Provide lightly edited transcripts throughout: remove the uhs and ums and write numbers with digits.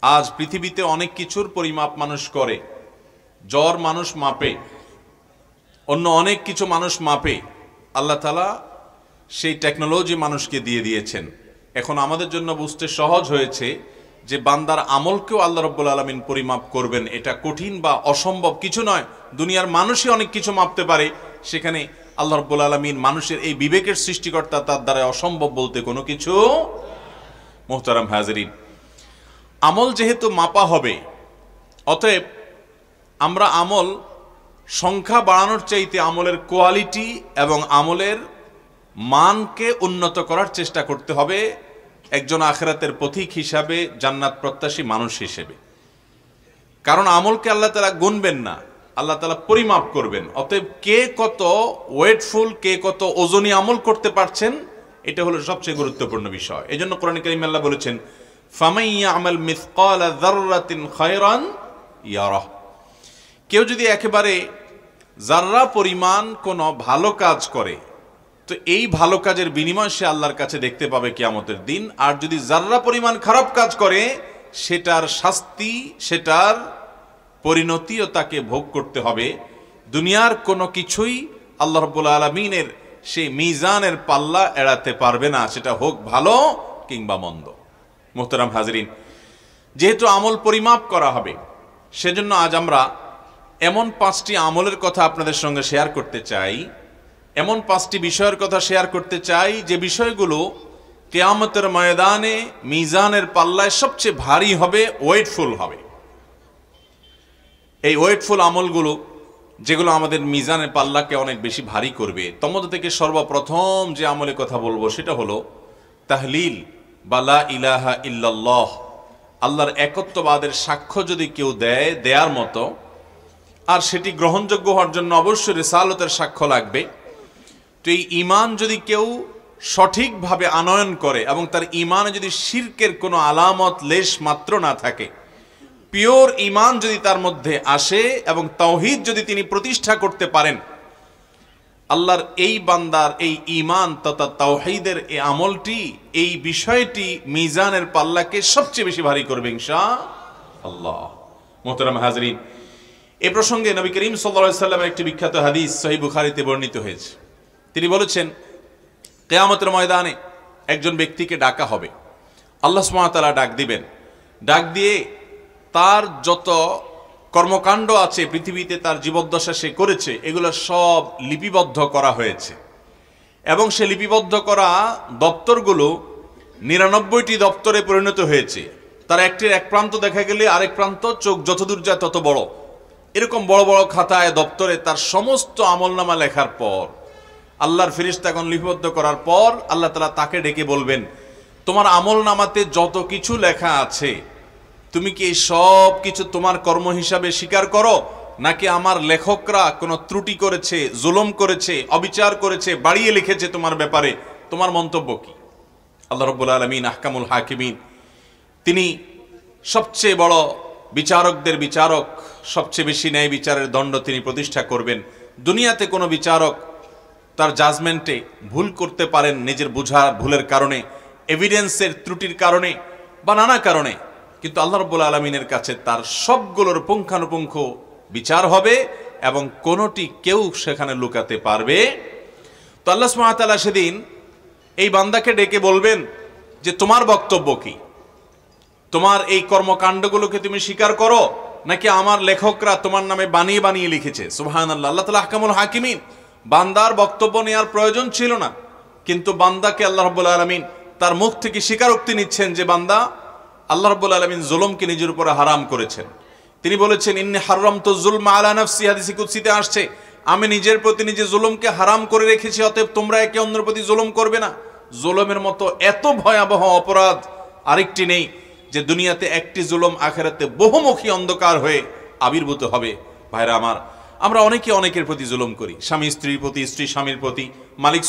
আজ পৃথিবীতে অনেক কিছুর পরিমাপ মানুষ করে। জ্বর মানুষ মাপে, অন্য অনেক কিছু মানুষ মাপে। আল্লাহ তাআলা সেই টেকনোলজি মানুষকে দিয়ে দিয়েছেন। এখন আমাদের জন্য বুঝতে সহজ হয়েছে যে বান্দার আমলকেও আল্লাহ রাব্বুল আলামিন পরিমাপ করবেন। এটা কঠিন বা অসম্ভব কিছু নয়। দুনিয়ার মানুষই অনেক কিছু মাপতে পারে, সেখানে আল্লাহ রাব্বুল আলামিন মানুষের এই বিবেকের সৃষ্টিকর্তা, তার দ্বারা অসম্ভব বলতে কোনো কিছু। মুহতারাম হাজিরিন, আমল যেহেতু মাপা হবে, অতএব আমরা আমল সংখ্যা বাড়ানোর চাইতে আমলের কোয়ালিটি এবং আমলের মানকে উন্নত করার চেষ্টা করতে হবে একজন আখিরাতের পথিক হিসাবে, জান্নাত প্রত্যাশী মানুষ হিসেবে। কারণ আমলকে আল্লাহ তাআলা গুনবেন না, আল্লাহ তাআলা পরিমাপ করবেন। অতএব কে কত ওয়েটফুল, কে কত ওজনী আমল করতে পারছেন, এটা হলো সবচেয়ে গুরুত্বপূর্ণ বিষয়। এই জন্য কোরআন কারীমে আল্লাহ বলেছেন, ফামান ইয়ামাল মিসকালা যাররাতিন খায়রান ইয়ারাহ। কেউ যদি একেবারে যাররা পরিমাণ কোনো ভালো কাজ করে, তো এই ভালো কাজের বিনিময় সে আল্লাহর কাছে দেখতে পাবে কিয়ামতের দিন। আর যদি যাররা পরিমাণ খারাপ কাজ করে, সেটার শাস্তি, সেটার পরিণতিও তাকে ভোগ করতে হবে। দুনিয়ার কোনো কিছুই আল্লাহ রাব্বুল আলামিনের সেই মিজানের পাল্লা এড়াতে পারবে না, সেটা হোক ভালো কিংবা মন্দ। মুহতারাম হাজিরিন, যেহেতু আমল পরিমাপ করা হবে, সেজন্য আজ আমরা এমন 5টি আমলের কথা আপনাদের সঙ্গে শেয়ার করতে চাই, এমন 5টি বিষয়ের কথা শেয়ার করতে চাই যে বিষয়গুলো কিয়ামতের ময়দানে মিজানের পাল্লায় সবচেয়ে ভারী হবে, ওয়েটফুল হবে। এই ওয়েটফুল আমলগুলো যেগুলো আমাদের মিজানের পাল্লাকে অনেক বেশি ভারী করবে, তন্মধ্যে থেকে সর্বপ্রথম যে আমলের কথা বলবো সেটা হলো তাহলিল বা লা ইলাহা ইল্লাল্লাহ। আল্লাহর একত্ববাদের সাক্ষ্য যদি কেউ দেয়, দেয়ার মতো, আর সেটি গ্রহণযোগ্য হওয়ার জন্য অবশ্যই রিসালতের সাক্ষ্য লাগবে। তো এই ঈমান যদি কেউ সঠিকভাবে আনয়ন করে এবং তার ঈমানে যদি শিরকের কোনো আলামত লেশ মাত্র না থাকে, পিওর ঈমান যদি তার মধ্যে আসে এবং তাওহীদ যদি তিনি প্রতিষ্ঠা করতে পারেন, আল্লাহর এই বান্দার এই ঈমান তথা তাওহীদের এই আমলটি, এই বিষয়টি মিজানের পাল্লাকে সবচেয়ে বেশি ভারী করবে ইনশাআল্লাহ। মুহতারাম হাজিরিন, এই প্রসঙ্গে নবী করিম সাল্লাল্লাহু আলাইহি ওয়াসাল্লামের একটি বিখ্যাত হাদিস সহিহ বুখারীতে বর্ণিত হয়েছে। তিনি বলেছেন, কিয়ামতের ময়দানে একজন ব্যক্তিকে ডাকা হবে, আল্লাহ সুবহানাহু ওয়া তাআলা ডাক দিবেন। ডাক দিয়ে তার যত কর্মকাণ্ড আছে পৃথিবীতে, তার জীবদ্দশা সে করেছে, এগুলো সব লিপিবদ্ধ করা হয়েছে এবং সে লিপিবদ্ধ করা দপ্তরগুলো 99টি দপ্তরে পরিণত হয়েছে। তার একটির এক প্রান্ত দেখা গেলে আরেক প্রান্ত চোখ যতদূর যায় তত বড়। এরকম বড় বড় খাতায়, দপ্তরে তার সমস্ত আমলনামা লেখার পর, আল্লাহর ফেরেশতাগণ লিপিবদ্ধ করার পর, আল্লাহ তাআলা তাকে ডেকে বলবেন, তোমার আমলনামাতে যত কিছু লেখা আছে, তুমি কি এই সব কিছু তোমার কর্ম হিসাবে স্বীকার করো, নাকি আমার লেখকরা কোনো ত্রুটি করেছে, জুলুম করেছে, অবিচার করেছে, বাড়িয়ে লিখেছে তোমার ব্যাপারে? তোমার মন্তব্য কি? আল্লাহ রাব্বুল আলামিন আহকামুল হাকিমিন, তিনি সবচেয়ে বড় বিচারকদের বিচারক, সবচেয়ে বেশি ন্যায় বিচারের দণ্ড তিনি প্রতিষ্ঠা করবেন। দুনিয়াতে কোনো বিচারক তার জাজমেন্টে ভুল করতে পারেন নিজের বুঝার ভুলের কারণে, এভিডেন্সের ত্রুটির কারণে বা নানা কারণে, কিন্তু আল্লাহ রাব্বুল আলামিনের কাছে তার সবগুলোর পুঙ্খানুপুঙ্খ বিচার হবে এবং কোনোটি কেউ সেখানে লুকাতে পারবে। তো আল্লাহ সুবহানাহু ওয়া তাআলা সেদিন এই বান্দাকে ডেকে বলবেন যে তোমার বক্তব্য কি? তোমার এই কর্মকাণ্ডগুলোকে তুমি স্বীকার করো, নাকি আমার লেখকরা তোমার নামে বানিয়ে বানিয়ে লিখেছে? সুবহানাল্লাহ। আল্লাহ তাআলা আহকামুল হাকিমিন, বান্দার বক্তব্য নেওয়ার প্রয়োজন ছিল না, কিন্তু বান্দাকে আল্লাহ রাব্বুল আলামিন তার মুখ থেকে স্বীকারোক্তি নিচ্ছেন যে বান্দা, আল্লাহ রাব্বুল আলামিন জুলুমকে নিজের উপরে হারাম করেছেন। তিনি বলেছেন, ইন্নী হারামতু যুলমা আলা নাফসি, হাদিসে কুদসিতে আসছে, আমি নিজের প্রতি নিজে জুলুমকে হারাম করে রেখেছি, অতএব তোমরা একে অন্যের প্রতি জুলুম করবে না। জুলুমের মতো এত ভয়াবহ অপরাধ আরেকটি নেই যে দুনিয়াতে একটি জুলুম আখিরাতে বহুমুখী অন্ধকার হয়ে আবির্ভূত হবে। ভাইরা আমার, আমরা অনেকে অনেকের প্রতি জুলুম করি। স্বামী স্ত্রীর প্রতি, স্ত্রী স্বামীর প্রতি, মালিক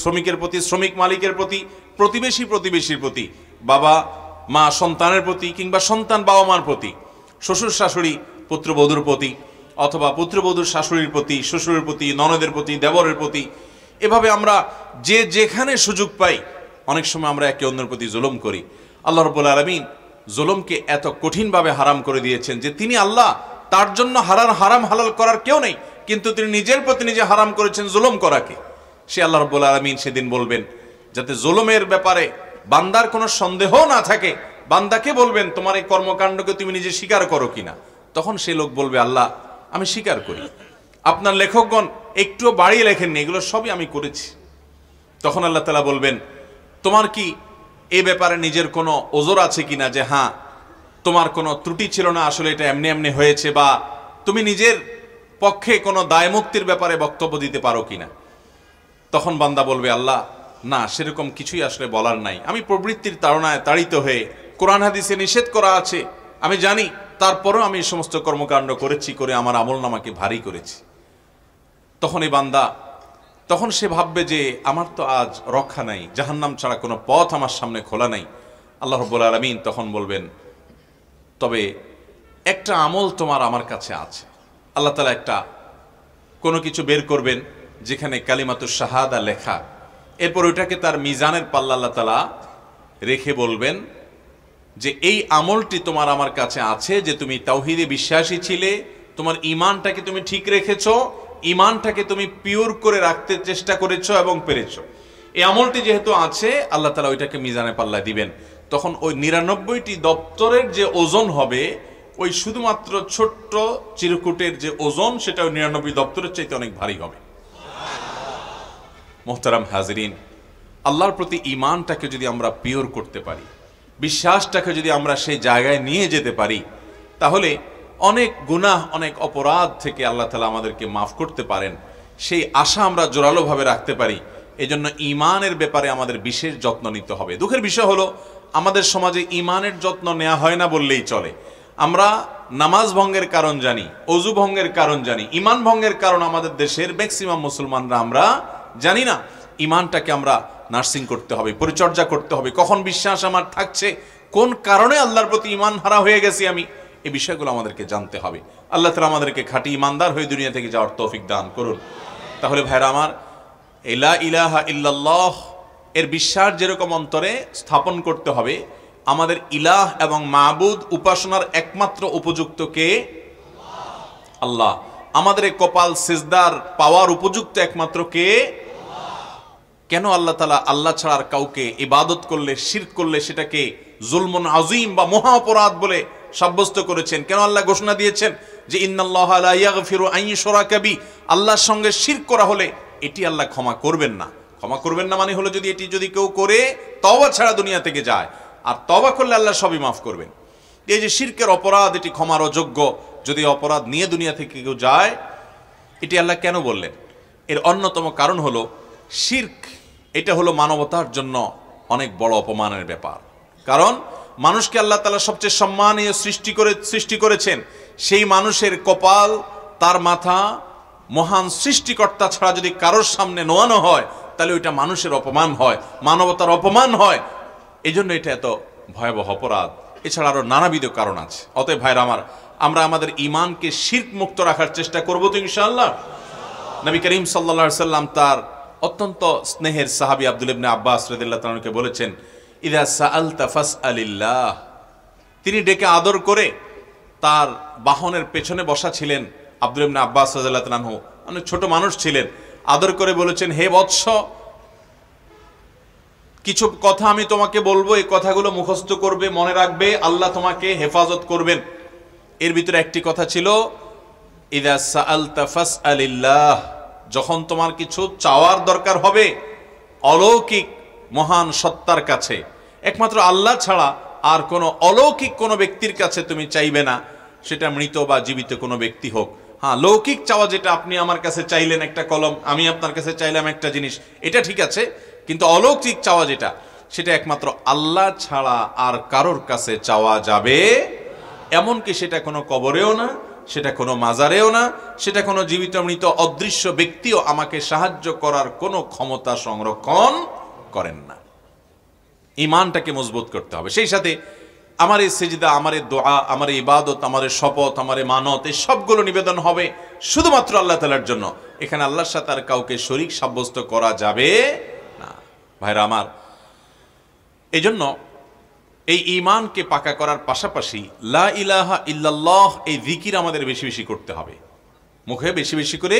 শ্রমিকের প্রতি, শ্রমিক মালিকের প্রতি, প্রতিবেশী প্রতিবেশীর প্রতি, বাবা মা সন্তানের প্রতি, কিংবা সন্তান বাবা মার প্রতি, শ্বশুর শাশুড়ি পুত্রবধূর প্রতি, অথবা পুত্রবধূর শাশুড়ির প্রতি, শ্বশুরের প্রতি, ননদের প্রতি, দেবরের প্রতি। এভাবে আমরা যে যেখানে সুযোগ পাই অনেক সময় আমরা একে অন্যের প্রতি জুলুম করি। আল্লাহ রাব্বুল আলামিন জুলুমকে এত কঠিনভাবে হারাম করে দিয়েছেন যে তিনি আল্লাহ, তার জন্য হারাম হালাল করার কেউ নেই, কিন্তু তিনি নিজের প্রতি নিজে হারাম করেছেন জুলুম করাকে। সে আল্লাহ রাব্বুল আলামিন সেদিন বলবেন, যাতে জুলুমের ব্যাপারে বান্দার কোনো সন্দেহ না থাকে, বান্দাকে বলবেন তোমার এই কর্মকাণ্ডকে তুমি নিজে স্বীকার করো কিনা। তখন সে লোক বলবে, আল্লাহ আমি স্বীকার করি, আপনার লেখকগণ একটুও বাড়িয়ে লেখেননি, এগুলো সবই আমি করেছি। তখন আল্লাহ তাআলা বলবেন, তোমার কি এ ব্যাপারে নিজের কোনো ওজর আছে কিনা, যে হ্যাঁ তোমার কোনো ত্রুটি ছিল না, আসলে এটা এমনি এমনি হয়েছে, বা তুমি নিজের পক্ষে কোনো দায় মুক্তির ব্যাপারে বক্তব্য দিতে পারো কিনা। তখন বান্দা বলবে, আল্লাহ না, সেরকম কিছুই আসলে বলার নাই, আমি প্রবৃত্তির তাড়নায় তাড়িত হয়ে, কোরআন হাদিসে নিষেধ করা আছে আমি জানি, তারপরও আমি এই সমস্ত কর্মকাণ্ড করেছি, করে আমার আমলনামাকে ভারী করেছি। তখন এই বান্দা, তখন সে ভাববে যে আমার তো আজ রক্ষা নাই, জাহান্নাম ছাড়া কোনো পথ আমার সামনে খোলা নাই। আল্লাহ রাব্বুল আলামিন তখন বলবেন, তবে একটা আমল তোমার আমার কাছে আছে। আল্লাহ তাআলা একটা কোনো কিছু বের করবেন যেখানে কালিমাতুশ শাহাদা লেখা, এরপর ওইটাকে তার মিজানের পাল্লা আল্লাহ তাআলা রেখে বলবেন যে এই আমলটি তোমার আমার কাছে আছে, যে তুমি তাওহীদে বিশ্বাসী ছিলে, তোমার ঈমানটাকে তুমি ঠিক রেখেছো, ঈমানটাকে তুমি পিওর করে রাখতে চেষ্টা করেছো এবং পেরেছো। এই আমলটি যেহেতু আছে, আল্লাহ তাআলা ওইটাকে মিজানের পাল্লায় দিবেন। তখন ওই ৯৯টি দপ্তরের যে ওজন হবে, ওই শুধুমাত্র ছোট্ট চিরকুটের যে ওজন, সেটা ওই ৯৯ দপ্তরের চাইতে অনেক ভারী হবে। মোহতারাম হাজরিন, আল্লাহর প্রতি ঈমানটাকে যদি আমরা পিওর করতে পারি, বিশ্বাসটাকে যদি আমরা সেই জায়গায় নিয়ে যেতে পারি, তাহলে অনেক গুনাহ, অনেক অপরাধ থেকে আল্লাহ তাআলা আমাদেরকে মাফ করতে পারেন, সেই আশা আমরা জোরালোভাবে রাখতে পারি। এজন্য ঈমানের ব্যাপারে আমাদের বিশেষ যত্ন নিতে হবে। দুঃখের বিষয় হলো, আমাদের সমাজে ঈমানের যত্ন নেওয়া হয় না বললেই চলে। আমরা নামাজ ভঙ্গের কারণ জানি, অজু ভঙ্গের কারণ জানি, ঈমান ভঙ্গের কারণ আমাদের দেশের ম্যাক্সিমাম মুসলমানরা আমরা জানি না। ঈমানটাকে আমরা নার্সিং করতে হবে, পরিচর্যা করতে হবে। কখন বিশ্বাস আমার থাকছে, কোন কারণে আল্লাহর প্রতি ঈমান হারা হয়ে গেছি আমি, এই বিষয়গুলো আমাদেরকে জানতে হবে। আল্লাহ তাআলা আমাদেরকে খাঁটি ঈমানদার হয়ে দুনিয়া থেকে যাওয়ার তৌফিক দান করুন। তাহলে ভাইরা আমার, লা ইলাহা ইল্লাল্লাহ এর বিশ্বাস যেরকম অন্তরে স্থাপন করতে হবে, আমাদের ইলাহ এবং মাবুদ উপাসনার একমাত্র উপযুক্ত কে? আল্লাহ। আমাদের এই কপাল সিজদার পাওয়ার উপযুক্ত একমাত্র কে? কেন আল্লাহ তাআলা আল্লাহ ছাড়া আর কাউকে ইবাদত করলে, শিরক করলে সেটাকে জুলমুন আযীম বা মহা অপরাধ বলে সাব্যস্ত করেছেন? কেন আল্লাহ ঘোষণা দিয়েছেন যে ইন্নাল্লাহা লা ইয়াগফিরু আন ইউশরাকা বি, আল্লাহর সঙ্গে শিরক করা হলে এটি আল্লাহ ক্ষমা করবেন না। ক্ষমা করবেন না মানে হলো, যদি এটি যদি কেউ করে তওবা ছাড়া দুনিয়া থেকে যায়, আর তওবা করলে আল্লাহ সবই মাফ করবেন। এই যে শিরকের অপরাধ, এটি ক্ষমার অযোগ্য, যদি অপরাধ নিয়ে দুনিয়া থেকে কেউ যায়, এটি আল্লাহ কেন বললেন? এর অন্যতম কারণ হলো, শিরক এটা হলো মানবতার জন্য অনেক বড় অপমানের ব্যাপার। কারণ মানুষকে আল্লাহ তাআলা সবচেয়ে সম্মানীয় সৃষ্টি করেছেন, সেই মানুষের কপাল, তার মাথা মহান সৃষ্টিকর্তা ছাড়া যদি কারোর সামনে নোয়ানো হয়, তাহলে ওইটা মানুষের অপমান হয়, মানবতার অপমান হয়। এই জন্য এটা এত ভয়াবহ অপরাধ। এছাড়া আরো নানাবিধ কারণ আছে। অতএব ভাইরা আমার, আমরা আমাদের ঈমানকে শিরক মুক্ত রাখার চেষ্টা করবো তো ইনশাআল্লাহ। নবী করিম সাল্লাল্লাহু আলাইহি ওয়াসাল্লাম তার অত্যন্ত স্নেহের সাহাবী আব্দুল্লাহ ইবনে আব্বাস রাদিয়াল্লাহু তাআলা কে বলেছেন, ইযা সাআলতা ফাসআলিল্লাহ। তিনি ডেকে আদর করে, তার বাহনের পেছনে বসা ছিলেন আব্দুল্লাহ ইবনে আব্বাস রাদিয়াল্লাহু তাআলা, অনেক ছোট মানুষ ছিলেন, আদর করে বলেছেন, হে বৎস, কিছু কথা আমি তোমাকে বলবো, এই কথাগুলো মুখস্থ করবে, মনে রাখবে, আল্লাহ তোমাকে হেফাজত করবেন। এর ভিতরে একটি কথা ছিল, ইযা সাআলতা ফাসআলিল্লাহ, যখন তোমার কিছু চাওয়ার দরকার হবে অলৌকিক মহান সত্তার কাছে, একমাত্র আল্লাহ ছাড়া আর কোনো অলৌকিক কোনো ব্যক্তির কাছে তুমি চাইবে না, সেটা মৃত বা জীবিত কোনো ব্যক্তি হোক। হ্যাঁ, লৌকিক চাওয়া যেটা আপনি আমার কাছে চাইলেন একটা কলম, আমি আপনার কাছে চাইলাম একটা জিনিস, এটা ঠিক আছে, কিন্তু অলৌকিক চাওয়া যেটা, সেটা একমাত্র আল্লাহ ছাড়া আর কারোর কাছে চাওয়া যাবে। এমনকি সেটা কোনো কবরেও না, সেটা কোনো মাজারেও না, সেটা কোনো জীবিত মৃত অদৃশ্য ব্যক্তিও আমাকে সাহায্য করার কোনো ক্ষমতা সংরক্ষণ করেন না। ঈমানটাকে মজবুত করতে হবে। সেই সাথে আমার এই সিজদা, আমার এই দোয়া, আমার এই ইবাদত, আমার এই শপথ, আমার এই মানত, এই সবগুলো নিবেদন হবে শুধুমাত্র আল্লাহ তাআলার জন্য। এখানে আল্লাহর সাথে আর কাউকে শরীক সাব্যস্ত করা যাবে না। ভাইরা আমার, এই জন্য এই ঈমানকে পাকা করার পাশাপাশি লা ইলাহা ইল্লাল্লাহ এই জিকির আমাদের বেশি বেশি করতে হবে। মুখে বেশি বেশি করে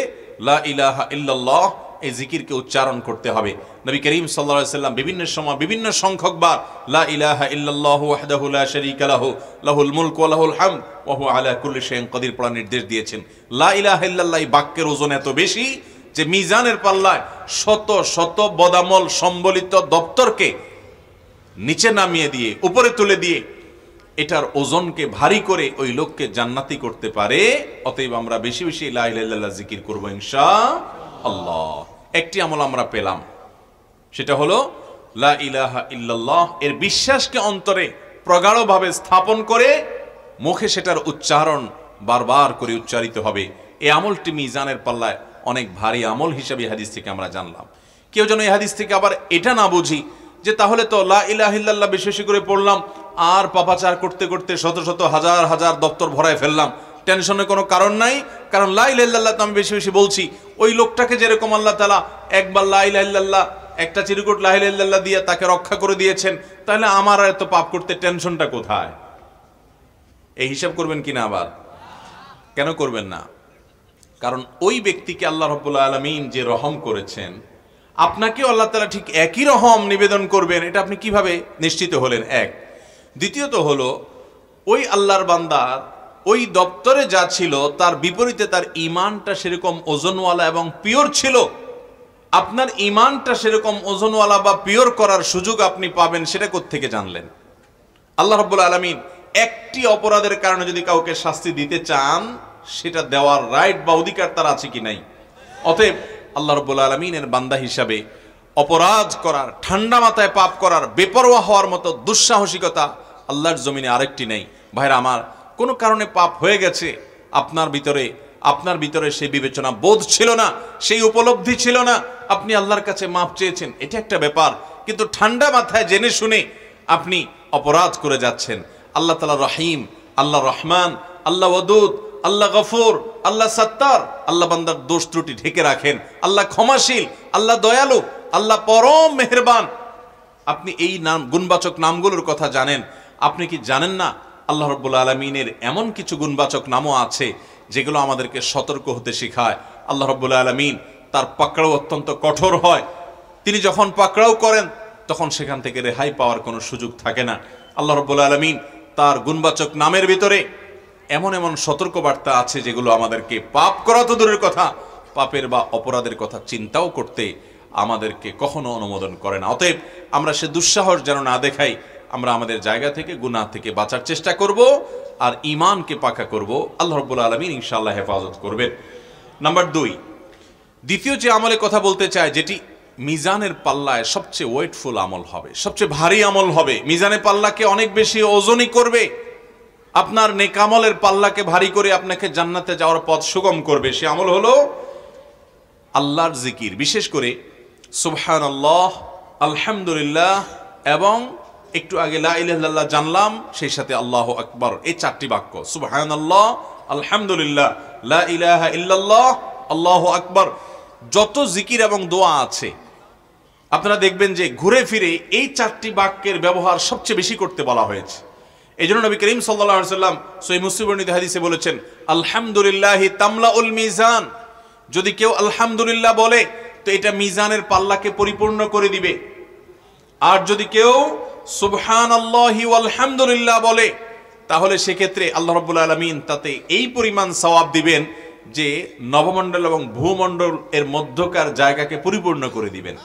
লা ইলাহা ইল্লাল্লাহ এই জিকিরকে উচ্চারণ করতে হবে। নবী করিম সাল্লাল্লাহু আলাইহি সাল্লাম বিভিন্ন সময় বিভিন্ন সংখ্যকবার লা ইলাহা ইল্লাল্লাহু ওয়াহদাহু লা শারীকা লাহু লাহুল মুলকু ওয়া লাহুল হামদ ওয়া হুয়া আলা কুল্লি শাইইন কাদির পড়ার নির্দেশ দিয়েছেন। লা ইলাহা ইল্লাল্লাহ এই বাক্যের ওজন এত বেশি যে মিজানের পাল্লায় শত শত বদামল সম্বলিত দপ্তরকে নিচে নামিয়ে দিয়ে উপরে তুলে দিয়ে এটার ওজনকে ভারী করে ওই লোককে জান্নাতি করতে পারে। অতএব আমরা বেশি বেশি লা ইলাহা ইল্লাল্লাহ জিকির করব ইনশাআল্লাহ। একটি আমল আমরা পেলাম, সেটা হলো লা ইলাহা ইল্লাল্লাহ এর বিশ্বাসকে অন্তরে প্রগাঢ়ভাবে স্থাপন করে মুখে সেটার উচ্চারণ বারবার করে উচ্চারিত হবে। এই আমলটি মিজানের পাল্লায় অনেক ভারী আমল হিসাবে হাদিস থেকে আমরা জানলাম। কেউ যেন এই হাদিস থেকে আবার এটা না বুঝি যে তাহলে তো লা ইলাহা ইল্লাল্লাহ বেশি বেশি করে পড়লাম আর পাপাচার করতে করতে শত শত হাজার হাজার দপ্তর ভরায় ফেললাম, টেনশনের কোনো কারণ নাই। কারণ লা ইলাহা ইল্লাল্লাহ তো আমি বেশি বেশি বলছি। ওই লোকটাকে যেরকম আল্লাহ তাআলা একবার লা ইলাহা ইল্লাল্লাহ একটা চিরকুট লা ইলাহা ইল্লাল্লাহ দিয়ে তাকে রক্ষা করে দিয়েছেন, তাহলে আমার আর এত পাপ করতে টেনশনটা কোথায়? এই হিসাব করবেন কিনা? আবার কেন করবেন না? কারণ ওই ব্যক্তিকে আল্লাহ রাব্বুল আলামিন যে রহম করেছেন, আপনাকেও আল্লাহ তাআলা ঠিক একই রহম নিবেদন করবেন, এটা আপনি কিভাবে নিশ্চিত হলেন? এক। দ্বিতীয়ত হলো ওই আল্লাহর বান্দার ওই দপ্তরে যা ছিল তার বিপরীতে তার ঈমানটা সেরকম ওজনওয়ালা এবং পিওর ছিল। আপনার ঈমানটা সেরকম ওজনওয়ালা বা পিওর করার সুযোগ আপনি পাবেন, সেটা কোত্থেকে জানলেন? আল্লাহ রাব্বুল আলামিন একটি অপরাধের কারণে যদি কাউকে শাস্তি দিতে চান, সেটা দেওয়ার রাইট বা অধিকার তার আছে কি নাই? অতএব আল্লাহ রাব্বুল আলামিনের বান্দা হিসাবে অপরাধ করার, ঠান্ডা মাথায় পাপ করার, বেপরোয়া হওয়ার মতো দুঃসাহসিকতা আল্লাহর জমিনে আরেকটি নেই। ভাইরা আমার, কোনো কারণে পাপ হয়ে গেছে, আপনার ভিতরে সেই বিবেচনা বোধ ছিল না, সেই উপলব্ধি ছিল না, আপনি আল্লাহর কাছে মাপ চেয়েছেন, এটা একটা ব্যাপার। কিন্তু ঠান্ডা মাথায় জেনে শুনে আপনি অপরাধ করে যাচ্ছেন। আল্লাহ তাআলা রহিম, আল্লাহ রহমান, আল্লাহ ওয়াদুদ, আল্লাহ গফুর, আল্লাহ সত্তার, আল্লাহ বান্দার দোষ ত্রুটি ঢেকে রাখেন, আল্লাহ ক্ষমাশীল, আল্লাহ দয়ালু, আল্লাহ পরম মেহেরবান। আপনি এই নাম গুণবাচক নামগুলোর কথা জানেন। আপনি কি জানেন না আল্লাহ রাব্বুল আলামিনের এমন কিছু গুণবাচক নামও আছে যেগুলো আমাদেরকে সতর্ক হতে শেখায়? আল্লাহ রাব্বুল আলামিন তার পাকড়াও অত্যন্ত কঠোর হয়। তিনি যখন পাকড়াও করেন তখন সেখান থেকে রেহাই পাওয়ার কোনো সুযোগ থাকে না। আল্লাহ রাব্বুল আলামিন তার গুণবাচক নামের ভিতরে এমন এমন সতর্কবার্তা আছে যেগুলো আমাদেরকে পাপ করা তো দূরের কথা, পাপের বা অপরাধের কথা চিন্তাও করতে আমাদেরকে কখনো অনুমোদন করে না। অতএব আমরা সে দুঃসাহস যেন না দেখাই, আমরা আমাদের জায়গা থেকে গুনাহ থেকে বাঁচার চেষ্টা করব আর ঈমানকে পাকা করব। আল্লাহ রাব্বুল আলামিন ইনশাআল্লাহ হেফাজত করবেন। নাম্বার 2, দ্বিতীয় যে আমলের কথা বলতে চাই, যেটি মিজানের পাল্লায় সবচেয়ে ওয়েটফুল আমল হবে, সবচেয়ে ভারী আমল হবে, মিজানের পাল্লাকে অনেক বেশি ওজনই করবে, আপনার নেক আমলের পাল্লাকে ভারী করে আপনাকে জান্নাতে যাওয়ার পথ সুগম করবে। সে আমল হলো আল্লাহর জিকির। বিশেষ করে সুবহানাল্লাহ, আলহামদুলিল্লাহ এবং একটু আগে লা ইলাহা ইল্লাল্লাহ জানলাম, সেই সাথে আল্লাহু আকবার, এই চারটি বাক্য সুবহানাল্লাহ, আলহামদুলিল্লাহ, লা ইলাহা ইল্লাল্লাহ, আল্লাহু আকবার। যত জিকির এবং দোয়া আছে আপনারা দেখবেন যে ঘুরে ফিরে এই চারটি বাক্যের ব্যবহার সবচেয়ে বেশি করতে বলা হয়েছে। এই জন্য নবী করিম সাল্লাল্লাহু আলাইহি ওয়াসাল্লাম সহিহ মুসলিম বর্ণিত হাদিসে বলেছেন, আলহামদুলিল্লাহি তামলাউল মিজান। যদি কেউ আলহামদুলিল্লাহ বলে তো এটা মিজানের পাল্লাকে পরিপূর্ণ করে দিবে। আর যদি কেউ সুবহানাল্লাহি ওয়াল হামদুলিল্লাহ বলে তাহলে সেক্ষেত্রে আল্লাহ রাব্বুল আলামিন তাতে এই পরিমাণ সওয়াব দিবেন যে নবমণ্ডল এবং ভূমণ্ডল এর মধ্যকার জায়গাকে পরিপূর্ণ করে দিবেন।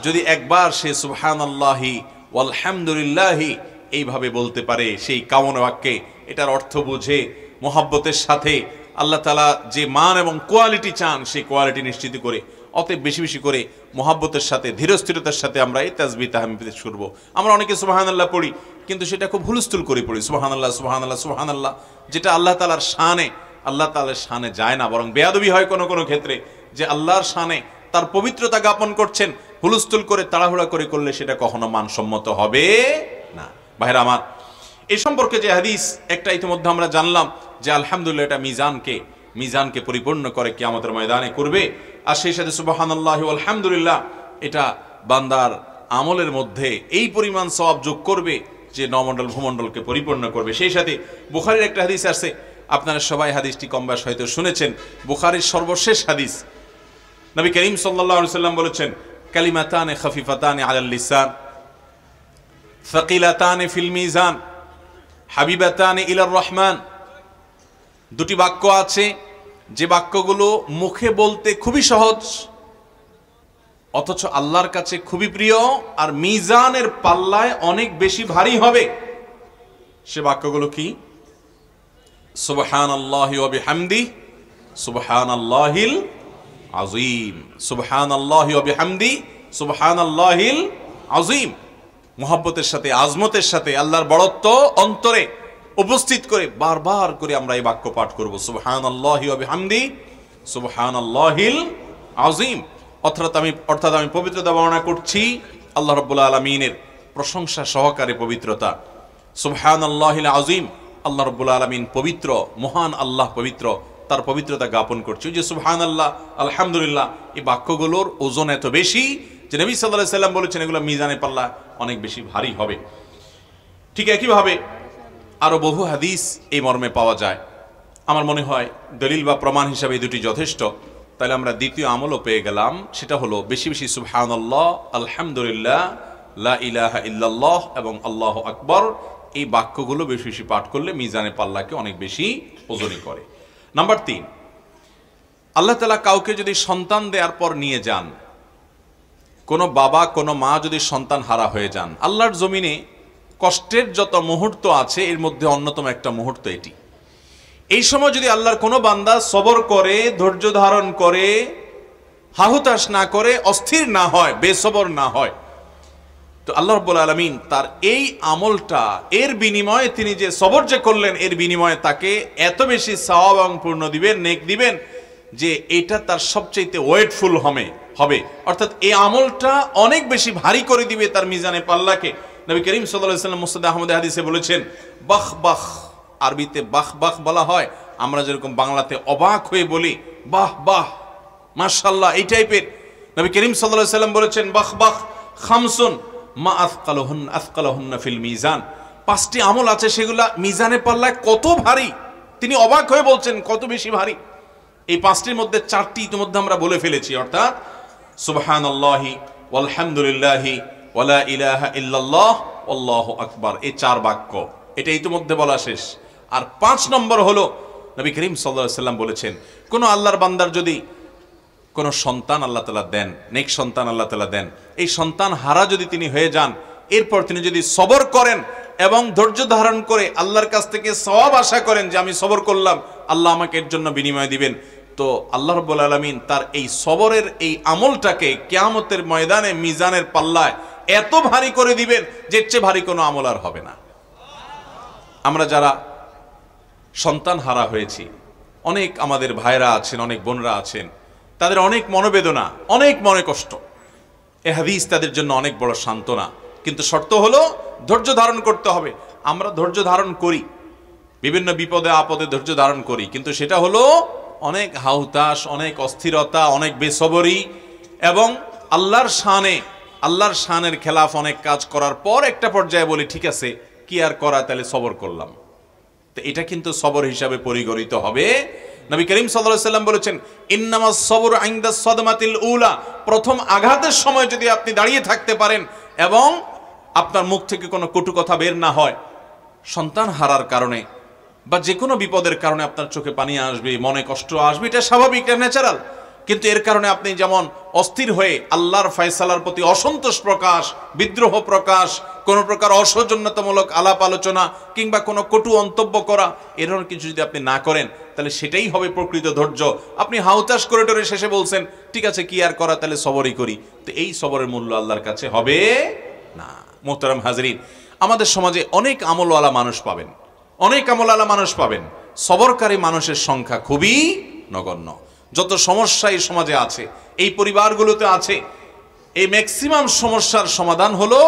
যদি একবার সে সুবহানাল্লাহি ওয়াল হামদুলিল্লাহি এইভাবে বলতে পারে, সেই কামনা বাক্যে এটার অর্থ বুঝে মোহাব্বতের সাথে আল্লাহ তাআলা যে মান এবং কোয়ালিটি চান সেই কোয়ালিটি নিশ্চিত করে, অতএব বেশি বেশি করে মোহাব্বতের সাথে ধীরস্থিরতার সাথে আমরা এই তাসবিহ তাহমিদ পেশ করব। আমরা অনেকে সুবহানাল্লাহ পড়ি কিন্তু সেটা খুব হুলস্থুল করে পড়ি, সুবহানাল্লাহ সুবহানাল্লাহ সুবহানাল্লাহ, যেটা আল্লাহ তাআলার শানে, আল্লাহ তাআলার শানে যায় না, বরং বেয়াদবি হয় কোনো কোনো ক্ষেত্রে, যে আল্লাহর শানে তার পবিত্রতা জ্ঞাপন করছেন, হুলস্থুল করে তাড়াহুড়া করে করলে সেটা কখনো মানসম্মত হবে না। ভাইরা আমার, এই সম্পর্কে যে হাদিস একটা ইতিমধ্যে আমরা জানলাম যে আলহামদুলিল্লাহ এটা মিজানকে পরিপূর্ণ করে কিয়ামতের ময়দানে করবে। আর সেই সাথে সুবহানাল্লাহি ওয়াল হামদুলিল্লাহ এটা বান্দার আমলের মধ্যে এই পরিমাণ সওয়াব যোগ করবে যে নমণ্ডল ভূমণ্ডলকে পরিপূর্ণ করবে। সেই সাথে বুখারীর একটা হাদিস আছে, আপনারা সবাই হাদিসটি কম বেশ হয়তো শুনেছেন। বুখারীর সর্বশেষ হাদিস, নবী করিম সাল্লাল্লাহু আলাইহি ওয়াসাল্লাম বলেছেন, কালিমাতানে খাফিফাতানে আলাল লিসান সাকিলাতানে ফিল মিজান হাবিবাতানে ইলার রহমান। দুটি বাক্য আছে যে বাক্যগুলো মুখে বলতে খুবই সহজ, অথচ আল্লাহর কাছে খুবই প্রিয়, আর মিজানের পাল্লায় অনেক বেশি ভারী হবে। সে বাক্যগুলো কি? সুবহানাল্লাহি ওয়া বিহামদি সুবহানাল্লাহিল আযীম, সুবহানাল্লাহি ওয়া বিহামদি সুবহানাল্লাহিল আযীম। মুহাব্বতের সাথে, আজমতের সাথে, আল্লাহর বড়ত্ব অন্তরে উপস্থিত করে বারবার করে আমরা এই বাক্য পাঠ করব, সুবহানাল্লাহি ওয়া বিহামদি সুবহানাল্লাহিল আযীম। অর্থাৎ আমি পবিত্রতা বর্ণনা করছি আল্লাহ রাব্বুল আলামিনের প্রশংসা সহকারে পবিত্রতা। সুবহানাল্লাহিল আযীম, আল্লাহ রাব্বুল আলামিন পবিত্র, মহান আল্লাহ পবিত্র, তার পবিত্রতা জ্ঞাপন করছি। যে সুবহানাল্লাহ, আলহামদুলিল্লাহ, এই বাক্যগুলোর ওজন এত বেশি যে নবী সাল্লাল্লাহু আলাইহি সাল্লাম বলেছেন এগুলো মিজানে পাল্লা অনেক বেশি ভারী হবে। ঠিক একইভাবে আরো বহু হাদিস এই মর্মে পাওয়া যায়। আমার মনে হয় দলিল বা প্রমাণ হিসাবে এই দুটি যথেষ্ট। তাহলে আমরা দ্বিতীয় আমলও পেয়ে গেলাম, সেটা হলো বেশি বেশি সুবহানাল্লাহ, আলহামদুলিল্লাহ, লা ইলাহা ইল্লাল্লাহ এবং আল্লাহু আকবার, এই বাক্যগুলো বেশি বেশি পাঠ করলে মিজানে পাল্লাকে অনেক বেশি ওজনী করে। নাম্বার 3, আল্লাহ তাআলা কাউকে যদি সন্তান দেওয়ার পর নিয়ে যান, কোনো বাবা কোনো মা যদি সন্তান হারা হয়ে যান, আল্লাহর জমিনে কষ্টের যত মুহূর্ত আছে এর মধ্যে অন্যতম একটা মুহূর্ত এটি। এই সময় যদি আল্লাহর কোনো বান্দা সবর করে, ধৈর্য ধারণ করে, হাহুতাশ না করে, অস্থির না হয়, বেসবর না হয়, তো আল্লাহ রাব্বুল আলামিন তার এই আমলটা, এর বিনিময়ে তিনি যে সবর যে করলেন, এর বিনিময়ে তাকে এত বেশি সওয়াব এবং পুণ্য দিবেন, নেক দিবেন, যে এটা তার সবচেয়ে ওয়েটফুল হবে। অর্থাৎ এই আমলটা অনেক বেশি ভারী করে দিবে তার মিজানে পাল্লাকে। নবী করিম সাল্লাল্লাহু আলাইহি ওয়াসাল্লাম মুসনাদ আহমদ হাদিসে বলেছেন, বাহ বাহ, আরবিতে বাহ বাহ বলা হয়, আমরা যেরকম বাংলাতে অবাক হয়ে বলি বাহ বাহ, মাশাআল্লাহ, এই টাইপের। নবী করিম সাল্লাল্লাহু আলাইহি ওয়াসাল্লাম বলেছেন, বাহ বাহ খামসুন মা আথকালাহুন্না ফিল মিজান, 5টি আমল আছে সেগুলা মিজানে পাল্লায় কত ভারী, তিনি অবাক হয়ে বলছেন কত বেশি ভারী। এই 5টির মধ্যে 4টি ইতিমধ্যে আমরা বলে ফেলেছি, অর্থাৎ সুবহানাল্লাহি ওয়ালহামদুলিল্লাহি ওয়ালা ইলাহা ইল্লাল্লাহ আল্লাহু আকবার, এই 4 বাক্য, এটা ইতিমধ্যে বলা শেষ। আর 5 নম্বর হলো নবী করিম সাল্লাল্লাহু আলাইহি ওয়াসাল্লাম বলেছেন, কোন আল্লাহর বান্দার যদি কোন সন্তান আল্লাহ তাআলা দেন, নেক সন্তান আল্লাহ তাআলা দেন, এই সন্তান হারা যদি তিনি হয়ে যান, এরপর তিনি যদি সবর করেন এবং ধৈর্য ধারণ করে আল্লাহর কাছ থেকে সওয়াব আশা করেন যে আমি সবর করলাম, আল্লাহ আমাকে এর জন্য বিনিময় দিবেন, তো আল্লাহ রাব্বুল আলামিন তার এই সবরের এই আমলটাকে কিয়ামতের ময়দানে মিজানের পাল্লায় এত ভারী করে দিবেন যে এর চেয়ে ভারী কোনো আমল আর হবে না। আমরা যারা সন্তান হারা হয়েছি, অনেক আমাদের ভাইরা আছেন, অনেক বোনরা আছেন, তাদের অনেক মনোবেদনা, অনেক মনে কষ্ট। এ হাদিস তাদের জন্য অনেক বড় সান্ত্বনা, কিন্তু শর্ত হলো ধৈর্য ধারণ করতে হবে। আমরা ধৈর্য ধারণ করি, বিভিন্ন বিপদে আপদে ধৈর্য ধারণ করি, কিন্তু সেটা হলো অনেক হাউতাস, অনেক অস্থিরতা, অনেক বেসবরি, এবং আল্লাহর শানের খেলাফ অনেক কাজ করার পর একটা পর্যায়ে বলি ঠিক আছে কি আর করা, তাহলে সবর করলাম। তো এটা কিন্তু সবর হিসাবে পরিগণিত হবে। নবী করিম সাল্লাল্লাহু আলাইহি ওয়াসাল্লাম বলেছেন, ইন্নামাস সবরু ইনদা সাদমাতিল উলা, প্রথম আঘাতের সময় যদি আপনি দাঁড়িয়ে থাকতে পারেন এবং আপনার মুখ থেকে কোনো কটু কথা বের না হয়, সন্তান হারার কারণে বা যে কোনো বিপদের কারণে আপনার চোখে পানি আসবে, মনে কষ্ট আসবে, এটা স্বাভাবিক, এটা ন্যাচারাল, কিন্তু এর কারণে আপনি যেমন অস্থির হয়ে আল্লাহর ফয়সালার প্রতি অসন্তোষ প্রকাশ, বিদ্রোহ প্রকাশ, কোন প্রকার অসৌজন্যতামূলক আলাপ আলোচনা কিংবা কোনো কটু মন্তব্য করা, এরকম কিছু যদি আপনি না করেন, তাহলে সেটাই হবে প্রকৃত ধৈর্য। আপনি হাউতাশ করে টরে শেষে বলছেন ঠিক আছে কি আর করা, তাহলে সবরই করি, তো এই সবরের মূল্য আল্লাহর কাছে হবে না। মোহতারাম হাজরিন, আমাদের সমাজে অনেক আমলওয়ালা মানুষ পাবেন, সবরকারী মানুষের সংখ্যা খুবই নগণ্য। যত সমস্যা এই সমাজে আছে, এই পরিবারগুলোতে আছে, এই ম্যাক্সিমাম সমস্যার সমাধান হলো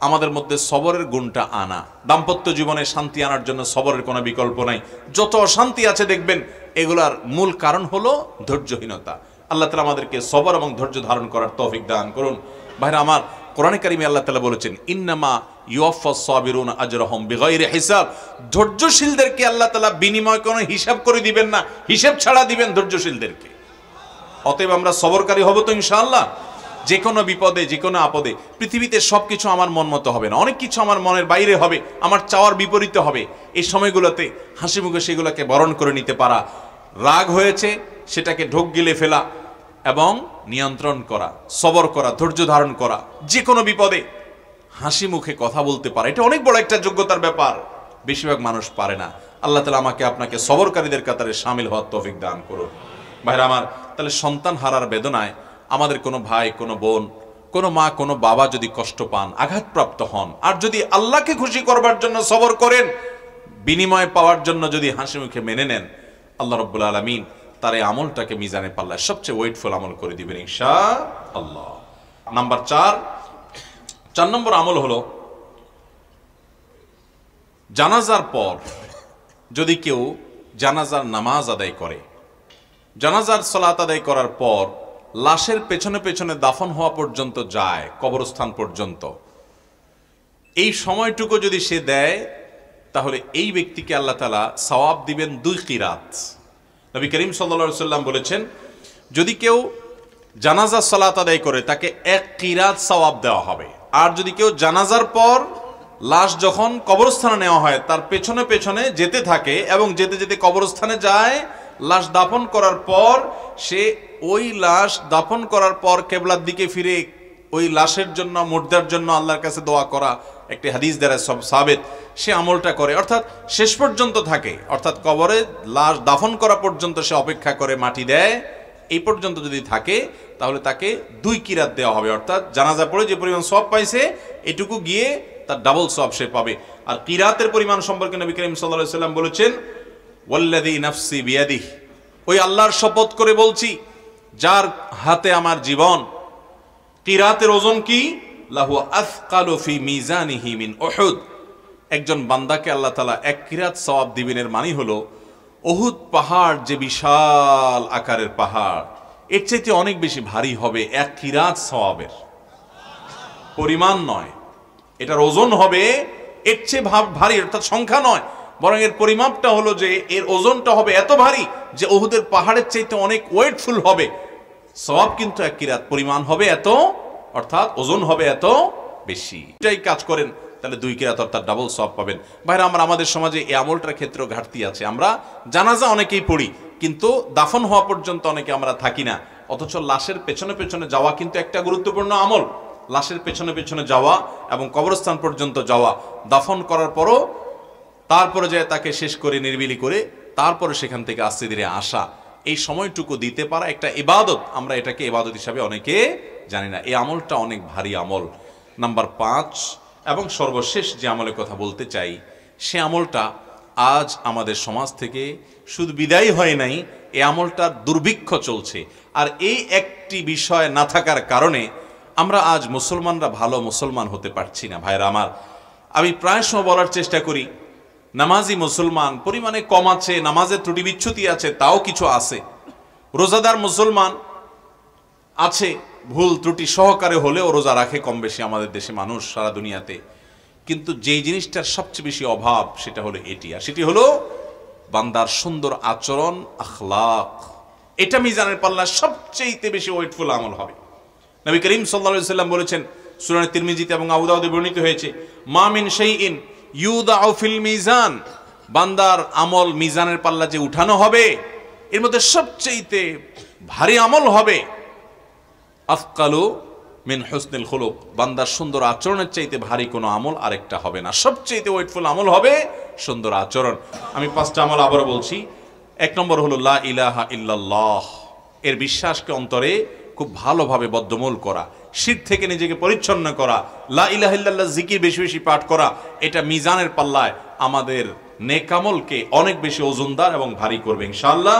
আমাদের মধ্যে সবরের গুণটা আনা। দাম্পত্য জীবনে শান্তি আনার জন্য সবরের কোনো বিকল্প নাই। যত অশান্তি আছে দেখবেন এগুলার মূল কারণ হলো ধৈর্যহীনতা। আল্লাহ তাআলা আমাদেরকে সবর এবং ধৈর্য ধারণ করার তৌফিক দান করুন। ভাইরা আমার, কোরআনে কারিমে আল্লাহ তাআলা বলেছেন ইন্নামা ইউওয়াফাস সাবিরুনা আজরাহুম বিগাইরি হিসাব, ধৈর্যশীলদেরকে আল্লাহ তাআলা বিনিময় কোনো হিসাব করে দিবেন না, হিসাব ছাড়া দিবেন ধৈর্যশীলদেরকে। অতএব আমরা সবরকারী হব তো ইনশাআল্লাহ। যে কোনো বিপদে, যে কোনো আপদে, পৃথিবীতে সবকিছু আমার মন মতো হবে না, অনেক কিছু আমার মনের বাইরে হবে, আমার চাওয়ার বিপরীতে হবে। এই সময়গুলোতে হাসি মুখে সেগুলোকে বরণ করে নিতে পারা, রাগ হয়েছে সেটাকে ঢোক গিলে ফেলা এবং নিয়ন্ত্রণ করা, সবর করা, ধৈর্য ধারণ করা, যে কোনো বিপদে হাসি মুখে কথা বলতে পারা, এটা অনেক বড় একটা যোগ্যতার ব্যাপার, বেশিরভাগ মানুষ পারে না। আল্লাহ তাআলা আমাকে আপনাকে সবরকারীদের কাতারে শামিল হওয়ার তৌফিক দান করুন। ভাইরা আমার, তাহলে সন্তান হারার বেদনায় আমাদের কোনো ভাই, কোনো বোন, কোনো মা, কোনো বাবা যদি কষ্ট পান, আঘাতপ্রাপ্ত হন, আর যদি আল্লাহকে খুশি করবার জন্য সবর করেন, বিনিময় পাওয়ার জন্য যদি হাসি মুখে মেনে নেন, আল্লাহ রাব্বুল আলামিন তার এই আমলটাকে মিজানে পাল্লায় সবচেয়ে ওয়েটফুল আমল করে দিবেন ইনশাআল্লাহ। নাম্বার 4 নম্বর আমল হলো জানাজার পর যদি কেউ জানাজার নামাজ আদায় করে, জানাজার সালাত আদায় করার পর লাশের পেছনে পেছনে দাফন হওয়া পর্যন্ত যায়, কবরস্থান পর্যন্ত, এই সময়টুকু যদি সে দেয়, তাহলে এই ব্যক্তিকে আল্লাহ তাআলা সওয়াব দিবেন 2 কিরাত। নবী করিম সাল্লাল্লাহু আলাইহি ওয়াসাল্লাম বলেছেন, যদি কেউ জানাজার সালাত আদায় করে তাকে 1 কিরাত সওয়াব দেওয়া হবে। আর যদি কেউ জানাজার পর লাশ যখন কবরস্থানে নেওয়া হয় তার পেছনে পেছনে যেতে থাকে এবং যেতে যেতে কবরস্থানে যায়, লাশ দাফন করার পর সে ওই লাশ দাফন করার পর কিবলার দিকে ফিরে ওই লাশের জন্য, মুর্দার জন্য আল্লাহর কাছে দোয়া করা, একটি হাদিস দ্বারা সব সাবেত, সে আমলটা করে, অর্থাৎ শেষ পর্যন্ত থাকে, অর্থাৎ কবরে লাশ দাফন করা পর্যন্ত সে অপেক্ষা করে, মাটি দেয়, এই পর্যন্ত যদি থাকে তাহলে তাকে 2 কিরাত দেওয়া হবে। অর্থাৎ জানাজা পড়ে যে পরিমাণ সওয়াব পাইছে এটুকু গিয়ে তার ডাবল সওয়াব সে পাবে। আর কিরাতের পরিমাণ সম্পর্কে নবী করিম সাল্লাল্লাহু আলাইহি ওয়াসাল্লাম বলেছেন, ওয়াল্লাযী নাফসি বিয়াদিহি, ওই আল্লাহর শপথ করে বলছি যার হাতে আমার জীবন, কিরাতের ওজন কি? লাহু আথকালু ফি মিজানিহি মিন উহুদ, একজন বান্দাকে আল্লাহ তাআলা 1 কিরাত সওয়াব দিবেন, এর মানে হলো উহুদ পাহাড় যে বিশাল আকারের পাহাড়, এর চাইতে অনেক বেশি ভারী হবে 1 কিরাত সওয়াবের পরিমাণ নয়, এটার ওজন হবে এর চেয়ে ভারী, অর্থাৎ সংখ্যা নয়, বরং এর পরিমাপটা হলো যে এর ওজনটা হবে এত ভারী যে উহুদের পাহাড়ের চাইতে অনেক ওয়েটফুল হবে। সওয়াব কিন্তু 1 কিরাত, পরিমাণ হবে এত, অর্থাৎ ওজন হবে এত বেশি। এটাই কাজ করেন তাহলে 2 কিরাত অর্থাৎ ডাবল সওয়াব পাবেন। ভাইরা, আমাদের সমাজে এই আমলটার ক্ষেত্রে ঘাটতি আছে। আমরা জানাজা অনেকেই পড়ি, কিন্তু দাফন হওয়া পর্যন্ত অনেকে আমরা থাকি না, অথচ লাশের পেছনে পেছনে যাওয়া কিন্তু একটা গুরুত্বপূর্ণ আমল। লাশের পেছনে পেছনে যাওয়া এবং কবরস্থান পর্যন্ত যাওয়া, দাফন করার পরও তারপরে যায় তাকে শেষ করে নির্বিলি করে তারপরে সেখান থেকে আস্তে ধীরে আসা, এই সময়টুকু দিতে পারা একটা ইবাদত। আমরা এটাকে ইবাদত হিসাবে অনেকে জানি না। এই আমলটা অনেক ভারী আমল। নাম্বার 5 এবং সর্বশেষ যে আমলের কথা বলতে চাই, সে আমলটা আজ আমাদের সমাজ থেকে শুধু বিদায় হয় নাই, এই আমলটার দুর্ভিক্ষ চলছে। আর এই একটি বিষয় না থাকার কারণে আমরা আজ মুসলমানরা ভালো মুসলমান হতে পারছি না। ভাইরা আমার, আমি প্রায় সময় বলার চেষ্টা করি, নামাজি মুসলমান পরিমাণে কম আছে, নামাজের ত্রুটি বিচ্ছুতি আছে, তাও কিছু আছে। রোজাদার মুসলমান আছে, ভুল ত্রুটি সহকারে হলেও রোজা রাখে কম বেশি আমাদের দেশে মানুষ, সারা দুনিয়াতে। কিন্তু যেই জিনিসটার সবচেয়ে বেশি অভাব সেটা হলো এটি, আর সেটি হলো বান্দার সুন্দর আচরণ, আখলাক। এটা মিজানের পাল্লায় সবচেয়ে বেশি ওয়েটফুল আমল হবে। নবী করিম সাল্লাল্লাহু আলাইহি ওয়াসাল্লাম বলেছেন, সুনান তিরমিজিতে এবং আবু দাউদে বর্ণিত হয়েছে, মা মিন শাইইন ইউদাউ ফিল মিজান, বান্দার আমল মিজানের পাল্লা যে উঠানো হবে এর মধ্যে সবচেয়ে ভারী আমল হবে আফকালু মিন হুসনিল খুলুক, বান্দার সুন্দর আচরণের চাইতে ভারী কোনো আমল আরেকটা হবে না। সবচেয়ে ওয়েটফুল আমল হবে সুন্দর আচরণ। আমি 5টা আমল আবারও বলছি। 1 নম্বর হলো লা ইলাহা ইল্লাল্লাহ, এর বিশ্বাসকে অন্তরে খুব ভালোভাবে বদ্ধমূল করা, শিরক থেকে নিজেকে পরিচ্ছন্ন করা, লা ইলাহা ইল্লাল্লাহ জিকির বেশি বেশি পাঠ করা। এটা মিজানের পাল্লায় আমাদের নেক আমলকে অনেক বেশি ওজনদার এবং ভারী করবে ইনশাআল্লাহ।